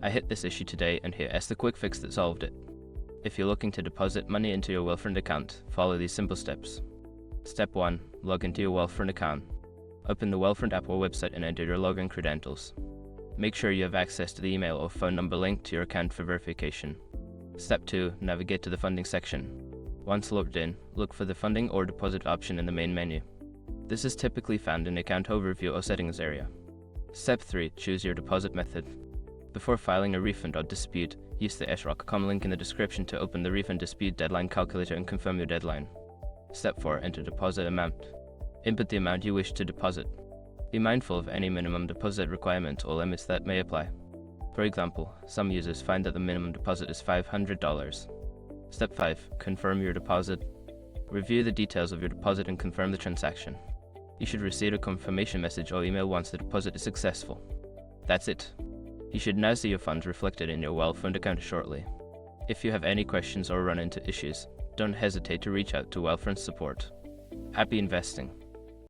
I hit this issue today and here is the quick fix that solved it. If you're looking to deposit money into your Wealthfront account, follow these simple steps. Step 1. Log into your Wealthfront account. Open the Wealthfront app or website and enter your login credentials. Make sure you have access to the email or phone number linked to your account for verification. Step 2. Navigate to the funding section. Once logged in, look for the funding or deposit option in the main menu. This is typically found in the account overview or settings area. Step 3. Choose your deposit method. Before filing a refund or dispute, use the srock.com link in the description to open the refund dispute deadline calculator and confirm your deadline. Step 4. Enter deposit amount. Input the amount you wish to deposit. Be mindful of any minimum deposit requirements or limits that may apply. For example, some users find that the minimum deposit is $500. Step 5. Confirm your deposit. Review the details of your deposit and confirm the transaction. You should receive a confirmation message or email once the deposit is successful. That's it. You should now see your funds reflected in your Wealthfront account shortly. If you have any questions or run into issues, don't hesitate to reach out to Wealthfront support. Happy investing!